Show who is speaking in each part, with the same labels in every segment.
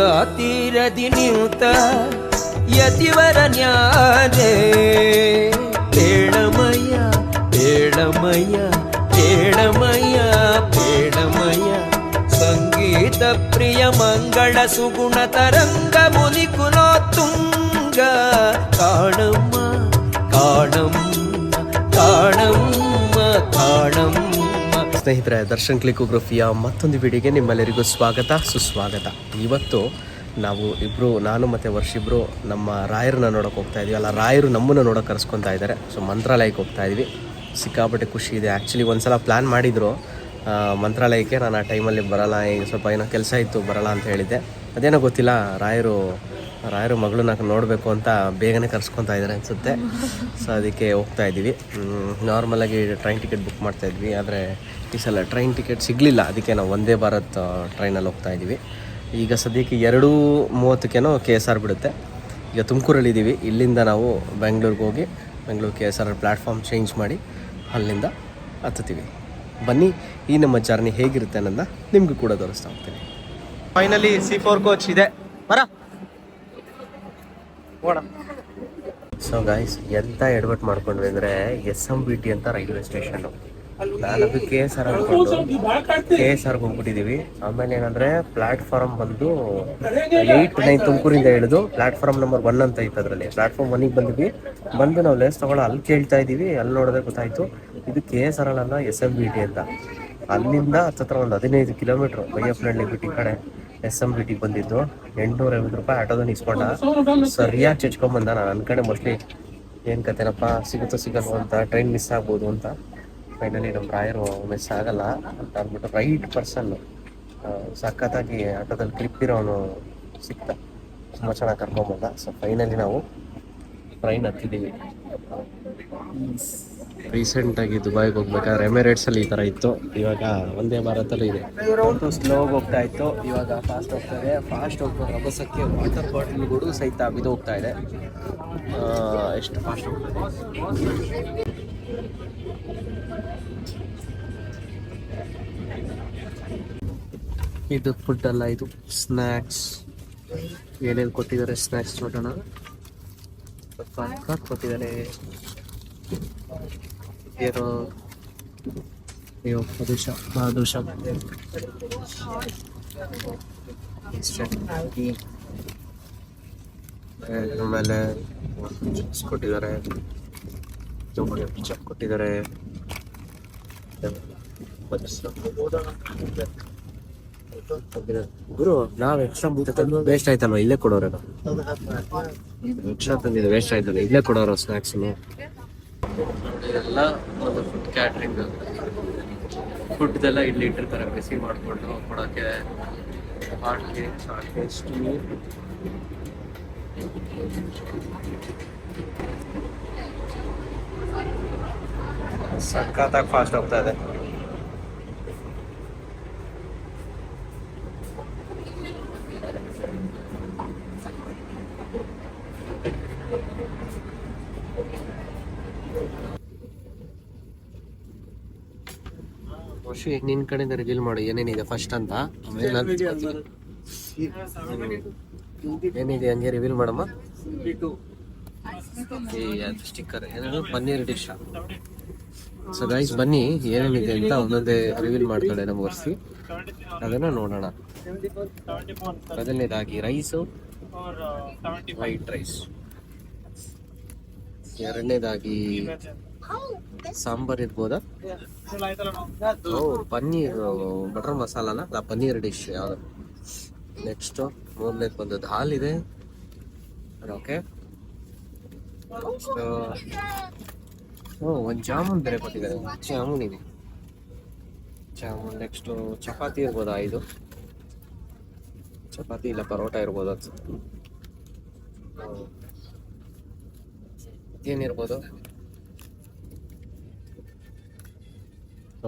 Speaker 1: ಗಂಗಾ ತೀರದಿ ನಿಂತ ಯತಿವರ ನ್ಯಾರೆ ಪೇಳಮಯ್ಯ ಪೇಳಮಯ್ಯ ಪೇಳಮಯ್ಯ ಪೇಳಮಯ್ಯ ಸಂಗೀತ ಪ್ರಿಯ ಮಂಗಳ ಸುಗುಣ ತರಂಗ ಮುನಿ ಕುಲೋತ್ತುಂಗ ಕಾಣಮ್ಮ ಕಾಣಮ್ಮ ಕಾಣಮ್ಮ ಕಾಣಮ್ಮ. ಸ್ನೇಹಿತರೆ, ದರ್ಶನ್ ಕ್ಲಿಕೋಗ್ರಫಿಯ ಮತ್ತೊಂದು ವಿಡಿಯೋಗೆ ನಿಮ್ಮೆಲ್ಲರಿಗೂ ಸ್ವಾಗತ ಸುಸ್ವಾಗತ. ಇವತ್ತು ನಾವು ನಾನು ಮತ್ತು ವರ್ಷಿಬ್ರು ನಮ್ಮ ರಾಯರನ್ನ ನೋಡೋಕೆ ಹೋಗ್ತಾ ಇದೀವಿ. ಅಲ್ಲ, ರಾಯರು ನಮ್ಮನ್ನು ನೋಡೋಕೆ ಕರೆಸ್ಕೊತಾ ಇದ್ದಾರೆ. ಸೊ ಮಂತ್ರಾಲಯಕ್ಕೆ ಹೋಗ್ತಾ ಇದ್ವಿ. ಸಿಕ್ಕಾಪಟ್ಟೆ ಖುಷಿ ಇದೆ. ಆ್ಯಕ್ಚುಲಿ ಒಂದ್ಸಲ ಪ್ಲ್ಯಾನ್ ಮಾಡಿದ್ರು ಮಂತ್ರಾಲಯಕ್ಕೆ. ನಾನು ಆ ಟೈಮಲ್ಲಿ ಬರೋಲ್ಲ, ಈಗ ಸ್ವಲ್ಪ ಏನೋ ಕೆಲಸ ಇತ್ತು, ಬರೋಲ್ಲ ಅಂತ ಹೇಳಿದ್ದೆ. ಅದೇನೋ ಗೊತ್ತಿಲ್ಲ, ರಾಯರು ಮಗಳನ್ನ ನೋಡಬೇಕು ಅಂತ ಬೇಗನೆ ಕರ್ಸ್ಕೊತಾ ಇದ್ದಾರೆ ಅನಿಸುತ್ತೆ. ಸೊ ಅದಕ್ಕೆ ಹೋಗ್ತಾ ಇದ್ದೀವಿ. ನಾರ್ಮಲಾಗಿ ಟ್ರೈನ್ ಟಿಕೆಟ್ ಬುಕ್ ಮಾಡ್ತಾಯಿದ್ವಿ, ಆದರೆ ಈ ಸಲ ಟ್ರೈನ್ ಟಿಕೆಟ್ ಸಿಗಲಿಲ್ಲ. ಅದಕ್ಕೆ ನಾವು ವಂದೇ ಭಾರತ್ ಟ್ರೈನಲ್ಲಿ ಹೋಗ್ತಾ ಇದ್ದೀವಿ. ಈಗ ಸದ್ಯಕ್ಕೆ 2:30ಕ್ಕೇನೋ KSR ಬಿಡುತ್ತೆ. ಈಗ ತುಮಕೂರಲ್ಲಿದ್ದೀವಿ. ಇಲ್ಲಿಂದ ನಾವು ಬೆಂಗಳೂರಿಗೆ ಹೋಗಿ ಬೆಂಗಳೂರು KSR ಪ್ಲ್ಯಾಟ್ಫಾರ್ಮ್ ಚೇಂಜ್ ಮಾಡಿ ಅಲ್ಲಿಂದ ಹತ್ತುತ್ತೀವಿ. ಬನ್ನಿ, ಈ ನಮ್ಮ ಜರ್ನಿ ಹೇಗಿರುತ್ತೆ ಅನ್ನೋದನ್ನ ನಿಮಗೂ ಕೂಡ ತೋರಿಸ್ತಾ ಹೋಗ್ತೀನಿ. ಫೈನಲಿ C4 ಕೋಚ್ ಇದೆ, ಬರ ಓಡ. ಸೊ ಗಾಯ್ಸ್, ಎಂತ ಎಡವಟ್ ಮಾಡ್ಕೊಂಡ್ವಿ ಅಂದರೆ SMBT ಅಂತ ರೈಲ್ವೆ ಸ್ಟೇಷನ್ನು. ನಾನು ಅದು KSR ಅಂದ್ಕೊಂಡು KSRಗೆ ಹೋಗ್ಬಿಟ್ಟಿದ್ದೀವಿ. ಆಮೇಲೆ ಏನಂದರೆ ಪ್ಲ್ಯಾಟ್ಫಾರ್ಮ್ ಬಂದು 8, 9 ತುಮಕೂರಿಂದ ಹಿಡಿದು ಪ್ಲ್ಯಾಟ್ಫಾರ್ಮ್ ನಂಬರ್ 1 ಅಂತ ಇತ್ತು. ಅದರಲ್ಲಿ ಪ್ಲ್ಯಾಟ್ಫಾರ್ಮ್ 1ಗೆ ಬಂದು ನಾವು ಲೇಸ್ ತೊಗೊಳ್ಳೋ ಅಲ್ಲಿ ಕೇಳ್ತಾ ಇದ್ದೀವಿ. ಅಲ್ಲಿ ನೋಡಿದ್ರೆ ಗೊತ್ತಾಯಿತು ಇದು KSR ಅಲ್ಲ, SMBT ಅಂತ. ಅಲ್ಲಿಂದ ಹತ್ತಿರ ಒಂದು 15 ಕಿಲೋಮೀಟ್ರ್ ಬೈಯಪ್ಪನಹಳ್ಳಿ ಬಿಟ್ಟು ಈ ಕಡೆ SMBTಗೆ ಬಂದಿದ್ದು. 850 ರೂಪಾಯಿ ಆಟೋದನ್ನ ಇಸ್ಕೊಂಡ. ಸರಿಯಾಗಿ ಚಚ್ಕೊಂಬಂದ. ನಾನು ಅನ್ಕಡೆ ಮೋಸ್ಟ್ಲಿ ಏನು ಕತೆನಪ್ಪ, ಸಿಗುತ್ತೋ ಸಿಗಲ್ವೋ ಅಂತ, ಟ್ರೈನ್ ಮಿಸ್ ಆಗ್ಬೋದು ಅಂತ. ಫೈನಲಿ ನಮ್ಮ ರಾಯರು ಮಿಸ್ ಆಗಲ್ಲ ಅಂತ ಅಂದ್ಬಿಟ್ಟು ರೈಟ್ ಪರ್ಸನ್ ಸಖತ್ತಾಗಿ ಆಟೋದಲ್ಲಿ ಕ್ಲಿಪ್ ಇರೋನು ಸಿಕ್ತ, ತುಂಬ ಚೆನ್ನಾಗಿ ಕರ್ಕೊಂಬಂದ. ಸೊ ಫೈನಲಿ ನಾವು ಟ್ರೈನ್ ಹತ್ತಿದ್ದೀವಿ. ರೀಸೆಂಟಾಗಿ ದುಬೈಗೆ ಹೋಗ್ಬೇಕಾದ್ರೆ ಎಮಿರೇಟ್ಸಲ್ಲಿ ಈ ಥರ ಇತ್ತು, ಇವಾಗ ವಂದೇ ಭಾರತಲ್ಲೂ ಇದೆ. ಸ್ಲೋಗಿ ಹೋಗ್ತಾ ಇತ್ತು, ಇವಾಗ ಫಾಸ್ಟ್ ಹೋಗ್ತಾ ಇದೆ. ಫಾಸ್ಟ್ ಹೋಗ್ತಾ ರಭಸಕ್ಕೆ ವಾಟರ್ ಬಾಟಲ್ಗಳು ಸಹಿತ ಬಿದ್ದು ಹೋಗ್ತಾ ಇದೆ. ಎಷ್ಟು ಫಾಸ್ಟ್ ಹೋಗ್ತಾ ಇದೆ. ಇದು ಫುಡ್ ಅಲ್ಲ, ಇದು ಸ್ನ್ಯಾಕ್ಸ್. ಏನೇನು ಕೊಟ್ಟಿದ್ದಾರೆ ಸ್ನ್ಯಾಕ್ಸ್ ನೋಡೋಣ. ಕೊಟ್ಟಿದ್ದಾರೆ ಏನೋ ಬಾದುಷ ಆಮೇಲೆ ಚಿಪ್ಸ್ ಕೊಟ್ಟಿದ್ದಾರೆ, ಚಪ್ ಕೊಟ್ಟಿದ್ದಾರೆ. ಗುರು, ನಾವು ಎಕ್ಸ್ಟ್ರಾ ವೇಸ್ಟ್ ಆಯ್ತಲ್ವ, ಇಲ್ಲೇ ಕೊಡೋರ. ಎಕ್ಸ್ಟ್ರಾ ತಂದಿದ್ದು ವೇಸ್ಟ್ ಆಯ್ತಲ್ಲ, ಇಲ್ಲೇ ಕೊಡೋರು ಸ್ನ್ಯಾಕ್ಸ್ನು. ಇದೆಲ್ಲ ಫುಡ್ ಕ್ಯಾಟ್ರಿಂಗ್. ಫುಡ್ದೆಲ್ಲ ಇಲ್ಲಿ ಇಟ್ಟಿರ್ತಾರೆ ಬಿಸಿ ಮಾಡಿಕೊಂಡು ಕೊಡೋಕ್ಕೆ. ಹಾಟ್ ಕೇಕ್, ಸಖತ್ತಾಗಿ ಫಾಸ್ಟ್ ಹೋಗ್ತಾ ಇದೆ. ನಿನ್ ಕಡೆಯಿಂದ ರಿವೀಲ್ ಮಾಡು ಏನೇನಿದೆ ಫಸ್ಟ್ ಅಂತ. ಏನಿದೆ ಹಂಗೆ ರಿವೀಲ್ ಮಾಡಮ್ಮ. ಸ್ಟಿಕ್ಕರ್ ಏನಾದ್ರು ಪನ್ನೀರ್ ಡಿಶ್. ಸೊ ಗೈಸ್, ಬನ್ನಿ ಏನೇನಿದೆ ಅಂತ ಒಂದೊಂದೇ ರಿವೀಲ್ ಮಾಡ್ತಾಳೆ ನಮ್ಮ ವರ್ಷಿ. ಅದನ್ನ ನೋಡೋಣ. ಮೊದಲನೇದಾಗಿ ರೈಸು, ವೈಟ್ ರೈಸ್. ಎರಡನೇದಾಗಿ ಸಾಂಬಾರ್ ಇರ್ಬೋದಾ? ಪನ್ನೀರ್ ಬಟರ್ ಮಸಾಲಾನ, ಅಲ್ಲ ಪನ್ನೀರ್ ಡಿಶ್ ಯಾವುದು. ನೆಕ್ಸ್ಟು ಮೂರನೇದು ಬಂದದ್ದು ಹಾಲಿದೆ. ಓಕೆ, ಒಂದು ಜಾಮೂನ್ ಬೇರೆ ಕೊಟ್ಟಿದ್ದಾರೆ. ಜಾಮೂನ್ ಇದೆ, ಜಾಮೂನ್. ನೆಕ್ಸ್ಟು ಚಪಾತಿ ಇರ್ಬೋದಾ? 5 ಚಪಾತಿ ಇಲ್ಲ ಪರೋಟ ಇರ್ಬೋದು ಅನ್ಸುತ್ತೆ. ಏನಿರ್ಬೋದು?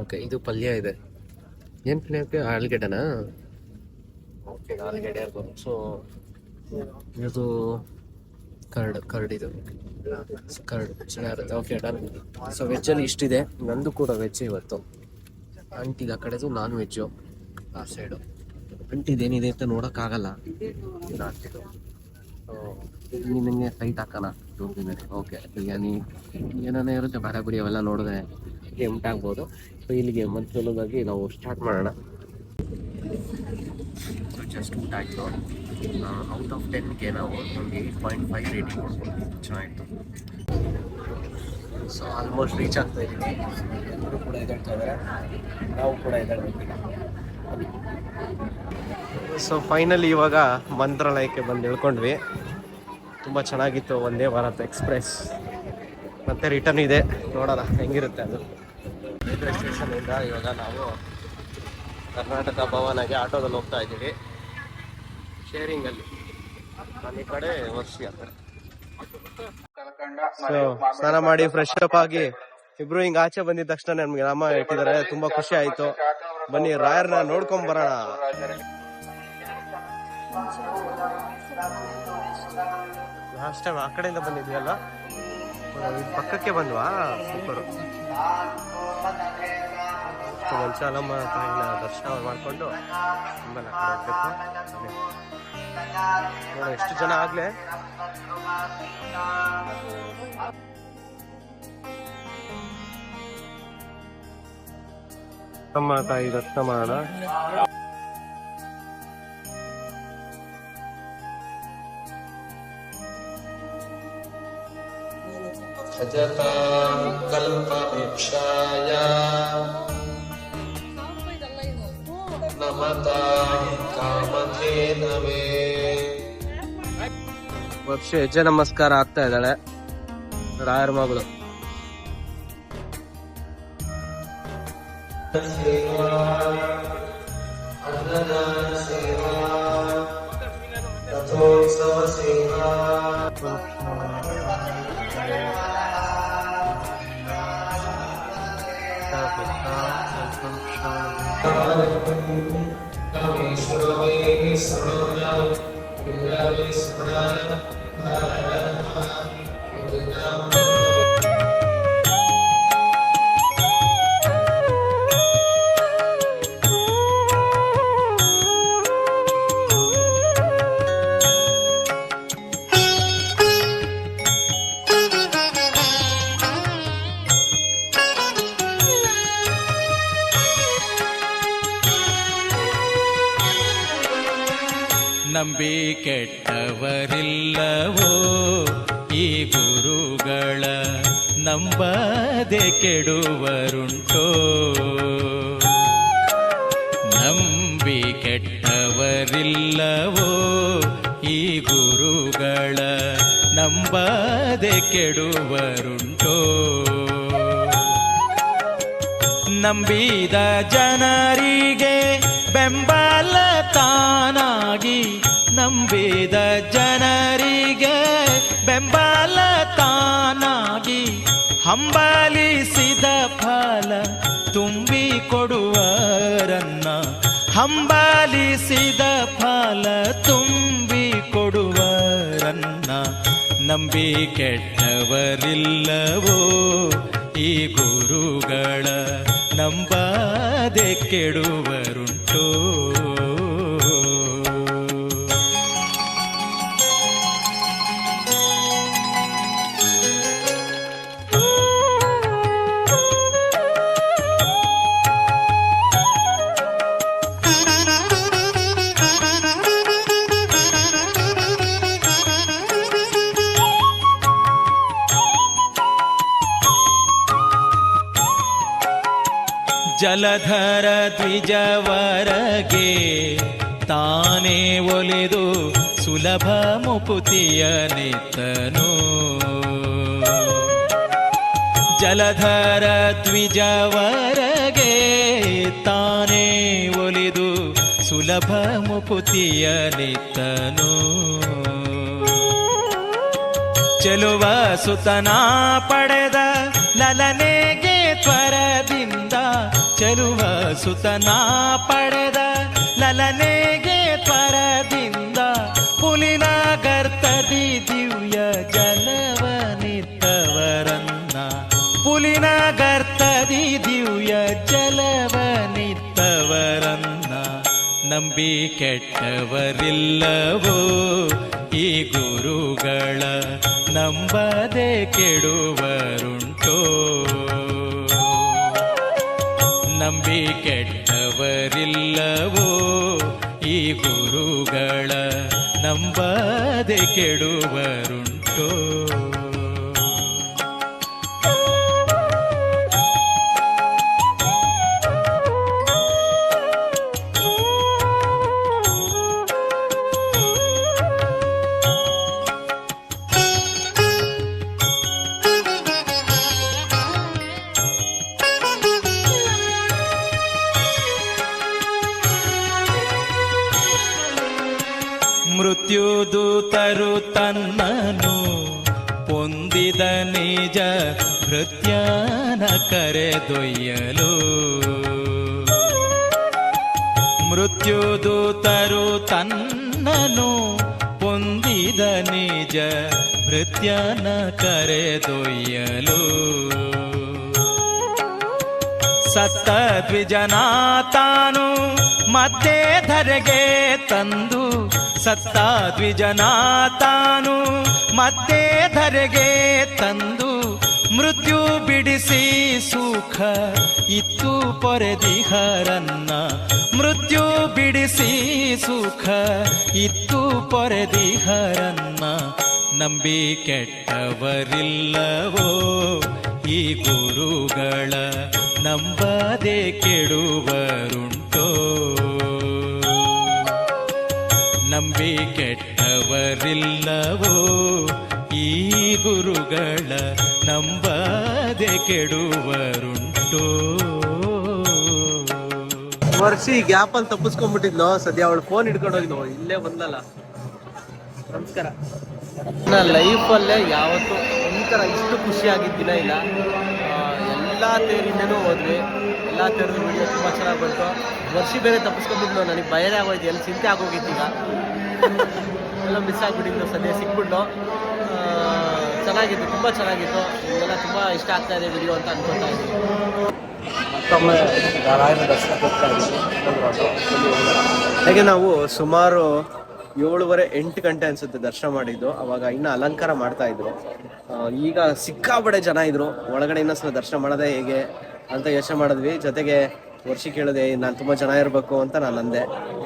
Speaker 1: ಓಕೆ, ಇದು ಪಲ್ಯ ಇದೆ. ಏನು ಪಲ್ಯ? ಆಲೂಗೆಡ್ಡೆನಾ? ಓಕೆ, ಆಲೂಗೆಡ್ಡೆ ಇರ್ಬೋದು. ಸೊ ಇದು ಕರ್ಡ್ ಇದು ಚೆನ್ನಾಗಿರುತ್ತೆ. Okay, done. ಸೊ ವೆಜ್ಜಲ್ಲಿ ಇಷ್ಟಿದೆ. ನಂದು ಕೂಡ ವೆಜ್ ಇವತ್ತು. ಆಂಟಿಗೆ ಆ ಕಡೆದು ನಾನ್ ವೆಜ್ಜು ಆ ಸೈಡು. ಅಂಟಿದೇನಿದೆ ಅಂತ ನೋಡೋಕ್ಕಾಗಲ್ಲ. ನಿನಗೆ ಸೈಟ್ ಹಾಕೋಣ ಮೇಲೆ. ಓಕೆ, ಬಿರಿಯಾನಿ ಏನೇ ಇರುತ್ತೆ ಬೇರೆ ಬಿಡಿ, ಅವೆಲ್ಲ ನೋಡಿದ್ರೆ ಆಗ್ಬೋದು. ಸೊ ಇಲ್ಲಿಗೆ ಮೊದಲದಾಗಿ ನಾವು ಸ್ಟಾರ್ಟ್ ಮಾಡೋಣ. ಜಸ್ಟ್ ಊಟ ಆಯಿತು. ಔಟ್ ಆಫ್ 10ಗೆ ನಾವು ಒಂದು 8.5 ರೇಟಿಂಗ್ ಕೊಡ್ಬೋದು. ಚೆನ್ನಾಗಿತ್ತು. ಸೊ ಆಲ್ಮೋಸ್ಟ್ ರೀಚ್ ಆಗ್ತಾ ಇದ್ದೀವಿ. ಇವರು ಕೂಡ ಎದ್ದೇಳ್ತಾ ಇದ್ದಾರೆ, ನಾವು ಕೂಡ ಎದ್ದೇಳ್ಬೇಕೀಗ. ಸೊ ಫೈನಲಿ ಇವಾಗ ಮಂತ್ರಾಲಯಕ್ಕೆ ಬಂದು ಇಳ್ಕೊಂಡ್ವಿ. ತುಂಬ ಚೆನ್ನಾಗಿತ್ತು. ಒಂದೇ ಭಾರತ್ ಎಕ್ಸ್ಪ್ರೆಸ್ ಮತ್ತೆ ರಿಟರ್ನ್ ಇದೆ, ನೋಡೋಣ ಹೆಂಗಿರುತ್ತೆ ಅದು. ರೈಲ್ವೆ ಸ್ಟೇಷನಿಂದ ಇವಾಗ ನಾವು ಕರ್ನಾಟಕ ಭವನಗೆ ಆಟೋದಲ್ಲಿ ಹೋಗ್ತಾ ಇದ್ದೀವಿ, ಶೇರಿಂಗಲ್ಲಿ. ನಾನು ಈ ಕಡೆ ವರ್ಷಿ ಆ ಕಡೆ. ಸೊ ಸ್ನಾನ ಮಾಡಿ ಫ್ರೆಶ್ ಅಪ್ ಆಗಿ ಇಬ್ರು ಹಿಂಗ ಆಚೆ ಬಂದಿದ ತಕ್ಷಣ ನಮ್ಗೆ ಅಮ್ಮ ಇಟ್ಟಿದ್ದಾರೆ. ತುಂಬಾ ಖುಷಿ ಆಯ್ತು. ಬನ್ನಿ ರಾಯರ್ನ ನೋಡ್ಕೊಂಡ್ ಬರೋಣ. ಲಾಸ್ಟ್ ಟೈಮ್ ಆ ಕಡೆಯಿಂದ ಬಂದಿದ್ವಿ, ಪಕ್ಕಕ್ಕೆ ಬಂದ್ವಾ? ಸೂಪರು. ಮಂಚಾಲಮ್ಮ ತಾಯಿನ ದರ್ಶನ ಮಾಡ್ಕೊಂಡು ಆಮೇಲೆ ಆ ಕಡೆ ಹೋಗ್ಬೇಕು. ನೋಡ ಎಷ್ಟು ಜನ ಆಗ್ಲೇ. ಅಮ್ಮ ತಾಯಿ ದರ್ಶನ ಮಾಡೋಣ. ಕಲ್ಪವೃಕ್ಷಾಯ ನಮತಾಂ ಕಾಮಧೇನವೇ. ವರ್ಷ ಹೆಜ್ಜೆ ನಮಸ್ಕಾರ ಆಗ್ತಾ ಇದ್ದಾಳೆ ರಾಯರ ಮಗಳು. ಅನ್ನದಾನ ಸೇವಾ, ರಥೋತ್ಸವ ಸೇವಾ,
Speaker 2: ನಂಬಿ ಕೆಟ್ಟವರಿಲ್ಲವೋ ಈ ಗುರುಗಳ, ನಂಬದೆ ಕೆಡುವರುಂಟೋ. ನಂಬಿ ಕೆಟ್ಟವರಿಲ್ಲವೋ ಈ ಗುರುಗಳ, ನಂಬದೆ ಕೆಡುವರುಂಟೋ. ನಂಬಿದ ಜನರಿಗೆ ಬೆಂಬಲ ತಾನಾಗಿ, ನಂಬಿದ ಜನರಿಗೆ ಬೆಂಬಲ ತಾನಾಗಿ, ಹಂಬಲಿಸಿದ ಫಲ ತುಂಬಿ ಕೊಡುವರನ್ನ, ಹಂಬಲಿಸಿದ ಫಲ ತುಂಬಿ ಕೊಡುವರನ್ನ. ನಂಬಿ ಕೆಟ್ಟವರಿಲ್ಲವೋ ಈ ಗುರುಗಳ, ನಂಬದೆ ಕೆಡುವರುಂಟೋ. ಜಲಧರ ದ್ವಿಜವರಗೆ ತಾನೇ ಒಲಿದು ಸುಲಭ ಮುಕುತಿಯ ನಿತ್ತನು. ಜಲಧರ ದ್ವಿಜವರಗೆ ತಾನೇ ಒಲಿದು ಸುಲಭ ಮುಕುತಿಯ ನಿತ್ತನು. ಚೆಲುವ ಸುತನ ಪಡೆದ ಲಲನೆಗೆ ತ್ವರದಿಂದ, ಚೆಲುವ ಸುತನ ಪಡೆದ ಲಲನೆಗೆ ತ್ವರದಿಂದ, ಪುಲಿನ ಗರ್ತದಿ ದಿವ್ಯ ಜಲವನಿತ್ತವರನ್ನ, ಪುಲಿನ ಗರ್ತದಿ ದಿವ್ಯ ಜಲವನಿತ್ತವರನ್ನ. ನಂಬಿ ನಂಬಿ ಕೆಟ್ಟವರಿಲ್ಲವೋ ಈ ಗುರುಗಳ ನಂಬದೆ ಕೆಡುವರುಂಟೋ ನಂಬಿ ಕೆಟ್ಟವರಿಲ್ಲವೋ ಈ ಗುರುಗಳ ನಂಬದೆ ಕೆಡುವರುಂಟೋ ಮೃತ್ಯುದೂತರು ತನ್ನನು ಪೊಂದಿದ ನಿಜ ಭೃತ್ಯನ ಕರೆದೊಯ್ಯಲು ಮೃತ್ಯುದೂತರು ತನ್ನನು ಪೊಂದಿದ ನಿಜ ಭೃತ್ಯನ ಕರೆದೊಯ್ಯಲು ಸತ್ತ ದ್ವಿಜನ ತಾನು ಮಧ್ಯೆ ಧರೆಗೆ ತಂದು ಸತ್ತ ದ್ವಿಜನ ತಾನು ಮಧ್ಯೆ ಧರೆಗೆ ತಂದು ಮೃತ್ಯು ಬಿಡಿಸಿ ಸುಖ ಇತ್ತು ಪೊರೆದಿಹರನ್ನ ಮೃತ್ಯು ಬಿಡಿಸಿ ಸುಖ ಇತ್ತು ಪೊರೆದಿಹರನ್ನ ನಂಬಿ ಕೆಟ್ಟವರಿಲ್ಲವೋ ಈ ಗುರುಗಳ ನಂಬದೆ ಕೆಡುವರುಂಟೋ ನಂಬಿ ಕೆಟ್ಟವರಿಲ್ಲವೋ ಈ ಗುರುಗಳ ನಂಬದೆ ಕೆಡುವರುಂಟೋ
Speaker 1: ವರ್ಷಿ ಗ್ಯಾಪಲ್ಲಿ ತಪ್ಪಿಸ್ಕೊಂಡ್ಬಿಟ್ಟಿದ್ಲು ಸದ್ಯ ಅವಳು ಫೋನ್ ಹಿಡ್ಕೊಂಡು ಹೋಗಿದ್ಲು ಇಲ್ಲೇ ಬಂದಲ್ಲ. ನಮಸ್ಕಾರ. ನನ್ನ ಲೈಫಲ್ಲೇ ಯಾವತ್ತೂ ಈ ಥರ ಇಷ್ಟು ಖುಷಿಯಾಗಿದ್ದ ದಿನ ಇಲ್ಲ. ಎಲ್ಲ ತೇರಿಂದನೂ ಹೋದ್ವಿ, ಎಲ್ಲ ತೇರಿದ ವಿಡಿಯೋ ತುಂಬ ಚೆನ್ನಾಗಿ ಬಂತು. ವರ್ಷಿ ಬೇರೆ ತಪ್ಪಿಸ್ಕೊಂಡ್ಬಿಟ್ಟು ನನಗೆ ಭಯನೇ ಆಗೋಯ್ತು, ಎಲ್ಲಿ ಚಿಂತೆ ಆಗೋಗಿತ್ತು. ಈಗ ಎಲ್ಲ ಮಿಸ್ ಆಗಿಬಿಟ್ಟಿದ್ದು, ಸದ್ಯ ಸಿಕ್ಬಿಟ್ಟು ಚೆನ್ನಾಗಿತ್ತು, ತುಂಬ ಚೆನ್ನಾಗಿತ್ತು. ನಿಮಗೆಲ್ಲ ತುಂಬ ಇಷ್ಟ ಆಗ್ತಾ ಇದೆ ವಿಡಿಯೋ ಅಂತ ಅನ್ಕೊತಾ ಇದ್ದೀನಿ. ಮತ್ತೊಮ್ಮೆ ರಾಯರ ದರ್ಶನಕ್ಕೆ ಹೋಗ್ತಾ ಇದ್ದೀವಿ. ಹೇಗೆ ನಾವು ಸುಮಾರು 7:30-8 ಗಂಟೆ ಅನ್ಸುತ್ತೆ ದರ್ಶನ ಮಾಡಿದ್ದು. ಅವಾಗ ಇನ್ನು ಅಲಂಕಾರ ಮಾಡ್ತಾ ಇದ್ರು. ಈಗ ಸಿಕ್ಕಾಬಡೆ ಜನ ಇದ್ರು. ಒಳಗಡೆ ಇನ್ನೊಂದ್ಸಲ ದರ್ಶನ ಮಾಡೋದೇ ಹೇಗೆ ಅಂತ ಯೋಚನೆ ಮಾಡಿದ್ವಿ. ಜೊತೆಗೆ ವರ್ಷ ಕೇಳಿದೆ, ನಾನು ತುಂಬ ಜನ ಇರಬೇಕು ಅಂತ ನಾನು ಅಂದೆ.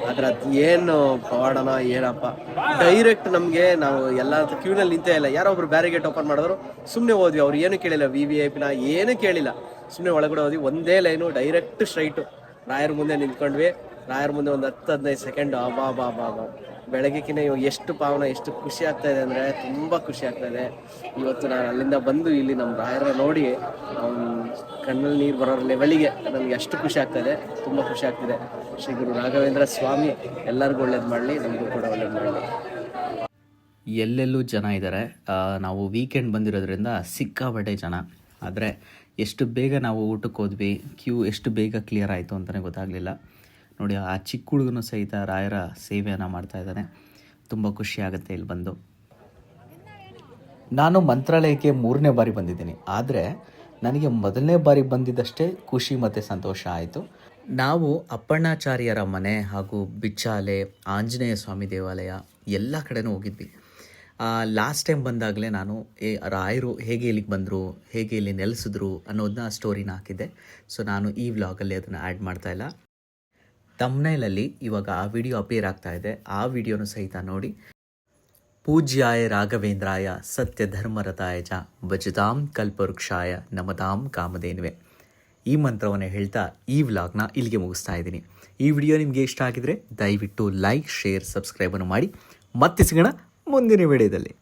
Speaker 1: ಆದರೆ ಅದು ಏನು ಪವಾಡನ ಏನಪ್ಪ, ಡೈರೆಕ್ಟ್ ನಮಗೆ ನಾವು ಎಲ್ಲ ಕ್ಯೂನಲ್ಲಿ ನಿಂತೇ ಇಲ್ಲ. ಯಾರೋ ಒಬ್ರು ಬ್ಯಾರಿಗೇಟ್ ಓಪನ್ ಮಾಡಿದ್ರು, ಸುಮ್ಮನೆ ಹೋದ್ವಿ. ಅವ್ರು ಏನು ಕೇಳಿಲ್ಲ, VIP ನ ಏನೂ ಕೇಳಿಲ್ಲ, ಸುಮ್ಮನೆ ಒಳಗಡೆ ಹೋದ್ವಿ. ಒಂದೇ ಲೈನು ಡೈರೆಕ್ಟ್ ಸ್ಟ್ರೈಟು ರಾಯರ ಮುಂದೆ ನಿಂತ್ಕೊಂಡ್ವಿ. ರಾಯರ ಮುಂದೆ ಒಂದು 10-15 ಸೆಕೆಂಡ್ ಬಾ ಬೆಳಗ್ಗೆಕಿನ್ನ ಇವಾಗ ಎಷ್ಟು ಪಾವನ, ಎಷ್ಟು ಖುಷಿ ಆಗ್ತಾ ಇದೆ ಅಂದರೆ ತುಂಬ ಖುಷಿ ಆಗ್ತಾ ಇದೆ. ಇವತ್ತು ನಾನು ಅಲ್ಲಿಂದ ಬಂದು ಇಲ್ಲಿ ನಮ್ಮ ರಾಯರ ನೋಡಿ ಕಣ್ಣಲ್ಲಿ ನೀರು ಬರೋ ಲೆವೆಲಿಗೆ ನನಗೆ ಅಷ್ಟು ಖುಷಿ ಆಗ್ತಾ ಇದೆ, ತುಂಬ ಖುಷಿ ಆಗ್ತಿದೆ. ಶ್ರೀ ಗುರು ರಾಘವೇಂದ್ರ ಸ್ವಾಮಿ ಎಲ್ಲರಿಗೂ ಒಳ್ಳೇದು ಮಾಡಲಿ, ನಮಗೂ ಕೂಡ ಒಳ್ಳೇದು ಮಾಡಲಿ.
Speaker 3: ಎಲ್ಲೆಲ್ಲೂ ಜನ ಇದ್ದಾರೆ. ನಾವು ವೀಕೆಂಡ್ ಬಂದಿರೋದ್ರಿಂದ ಸಿಕ್ಕಾಬಟ್ಟೆ ಜನ. ಆದರೆ ಎಷ್ಟು ಬೇಗ ನಾವು ಊಟಕ್ಕೆ ಹೋದ್ವಿ, ಕ್ಯೂ ಎಷ್ಟು ಬೇಗ ಕ್ಲಿಯರ್ ಆಯಿತು ಅಂತಲೇ ಗೊತ್ತಾಗಲಿಲ್ಲ. ನೋಡಿ, ಆ ಚಿಕ್ಕ ಹುಡುಗನು ಸಹಿತ ರಾಯರ ಸೇವೆಯನ್ನು ಮಾಡ್ತಾ ಇದ್ದಾನೆ. ತುಂಬ ಖುಷಿ ಆಗುತ್ತೆ ಇಲ್ಲಿ ಬಂದು. ನಾನು ಮಂತ್ರಾಲಯಕ್ಕೆ 3ನೇ ಬಾರಿ ಬಂದಿದ್ದೀನಿ. ಆದರೆ ನನಗೆ ಮೊದಲನೇ ಬಾರಿ ಬಂದಿದ್ದಷ್ಟೇ ಖುಷಿ ಮತ್ತು ಸಂತೋಷ ಆಯಿತು. ನಾವು ಅಪ್ಪಣ್ಣಾಚಾರ್ಯರ ಮನೆ ಹಾಗೂ ಬಿಚ್ಚಾಲೆ, ಆಂಜನೇಯ ಸ್ವಾಮಿ ದೇವಾಲಯ ಎಲ್ಲ ಕಡೆನೂ ಹೋಗಿದ್ವಿ. ಲಾಸ್ಟ್ ಟೈಮ್ ಬಂದಾಗಲೇ ನಾನು ರಾಯರು ಹೇಗೆ ಇಲ್ಲಿಗೆ ಬಂದರು, ಹೇಗೆ ಇಲ್ಲಿ ನೆಲೆಸಿದ್ರು ಅನ್ನೋದನ್ನ ಸ್ಟೋರಿನ ಹಾಕಿದ್ದೆ. ಸೊ ನಾನು ಈ ವ್ಲಾಗಲ್ಲಿ ಅದನ್ನು ಆ್ಯಡ್ ಮಾಡ್ತಾ ಇಲ್ಲ. ತಮ್ನೈಲಲ್ಲಿ ಇವಾಗ ಆ ವಿಡಿಯೋ ಅಪೇರ್ ಆಗ್ತಾ ಇದೆ, ಆ ವಿಡಿಯೋನು ಸಹಿತ ನೋಡಿ. ಪೂಜ್ಯಾಯ ರಾಘವೇಂದ್ರಾಯ ಸತ್ಯ ಧರ್ಮರತಾಯ ಚ ಭಜತಾಂ ಕಲ್ಪವೃಕ್ಷಾಯ ನಮತಾಂ ಕಾಮಧೇನುವೆ. ಈ ಮಂತ್ರವನ್ನು ಹೇಳ್ತಾ ಈ ವ್ಲಾಗ್ನ ಇಲ್ಲಿಗೆ ಮುಗಿಸ್ತಾ ಇದ್ದೀನಿ. ಈ ವಿಡಿಯೋ ನಿಮಗೆ ಇಷ್ಟ ಆಗಿದ್ರೆ ದಯವಿಟ್ಟು ಲೈಕ್, ಶೇರ್, ಸಬ್ಸ್ಕ್ರೈಬನ್ನು ಮಾಡಿ. ಮತ್ತೆ ಸಿಗೋಣ ಮುಂದಿನ ವಿಡಿಯೋದಲ್ಲಿ.